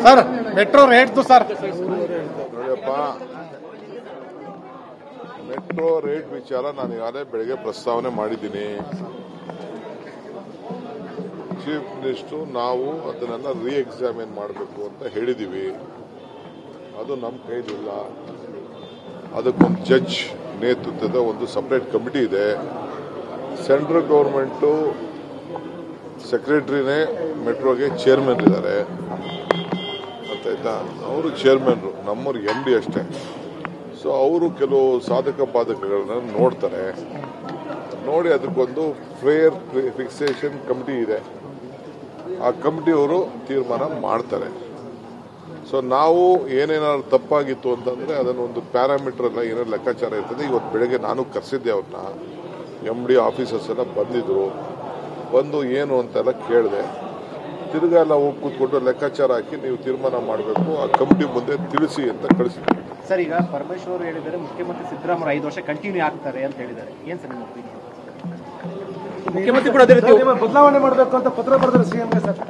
Sir metro rate sir ನೋಡಿಯಪ್ಪ, metro rate ವಿಚಾರ ನಾನು ಈಗಾಗಲೇ ಬೆಳಗ್ಗೆ ಪ್ರಸ್ತಾವನೆ ಮಾಡಿದ್ದೀನಿ. ಚೀಫ್ ಮಿನಿಸ್ಟರ್ ನಾವು ಅದನ್ನೆಲ್ಲ ರೀ ಎಕ್ಸಾಮಿನ್ ಮಾಡಬೇಕು ಅಂತ ಹೇಳಿದೀವಿ. ಅದು ನಮ್ಮ ಕೈಲಿಲ್ಲ. ಅದಕ್ಕೊಂದು ಜಡ್ಜ್ ನೇತೃತ್ವದ ಒಂದು ಸಪರೇಟ್ ಕಮಿಟಿ ಇದೆ. ಸೆಂಟ್ರಲ್ ಗವರ್ಮೆಂಟು ಸೆಕ್ರೆಟರಿನೇ ಮೆಟ್ರೋಗೆ ಚೇರ್ಮನ್ ಇದ್ದಾರೆ, ಗೊತ್ತಾಯ್ತಾ? ಅವರು ಚೇರ್ಮನ್ರು, ನಮ್ಮವ್ರು MD ಅಷ್ಟೇ. ಸೊ ಅವರು ಕೆಲವು ಸಾಧಕ ಬಾಧಕಗಳನ್ನ ನೋಡ್ತಾರೆ. ನೋಡಿ ಅದಕ್ಕೊಂದು ಫೇರ್ ಫಿಕ್ಸೇಷನ್ ಕಮಿಟಿ ಇದೆ. ಆ ಕಮಿಟಿಯವರು ತೀರ್ಮಾನ ಮಾಡ್ತಾರೆ. ಸೊ ನಾವು ಏನೇನಾದ್ರು ತಪ್ಪಾಗಿತ್ತು ಅಂತಂದ್ರೆ ಅದನ್ನೊಂದು ಪ್ಯಾರಾಮೀಟರ್ ಎಲ್ಲ ಏನಾದ್ರು ಲೆಕ್ಕಾಚಾರ ಇರ್ತದೆ. ಇವತ್ತು ಬೆಳಗ್ಗೆ ನಾನು ಕರೆಸಿದ್ದೆ ಅವ್ರನ್ನ, MD ಆಫೀಸರ್ಸ್ ಎಲ್ಲ ಬಂದಿದ್ರು. ಬಂದು ಏನು ಅಂತೆಲ್ಲ ಕೇಳಿದೆ. ತಿರ್ಗಾ ಎಲ್ಲ ಹೋಗಿ ಕೂತ್ಕೊಂಡು ಲೆಕ್ಕಾಚಾರ ಹಾಕಿ ನೀವು ತೀರ್ಮಾನ ಮಾಡಬೇಕು, ಆ ಕಮಿಟಿ ಮುಂದೆ ತಿಳಿಸಿ ಅಂತ ಕಳಿಸಿದ್ರು. ಸರ್, ಈಗ ಪರಮೇಶ್ವರ್ ಹೇಳಿದರೆ ಮುಖ್ಯಮಂತ್ರಿ ಸಿದ್ದರಾಮಯ್ಯ 5 ವರ್ಷ ಕಂಟಿನ್ಯೂ ಆಗ್ತಾರೆ ಅಂತ ಹೇಳಿದ್ದಾರೆ. ಏನ್ ಸರ್ ನಿಮ್ಮ ಒಪಿನಿಯನ್? ಮುಖ್ಯಮಂತ್ರಿ ಕೂಡ ಅದೇ ರೀತಿ ಬದಲಾವಣೆ ಮಾಡಬೇಕು ಅಂತ ಪತ್ರ ಬರೆದ್ರೆ CM ಸರ್.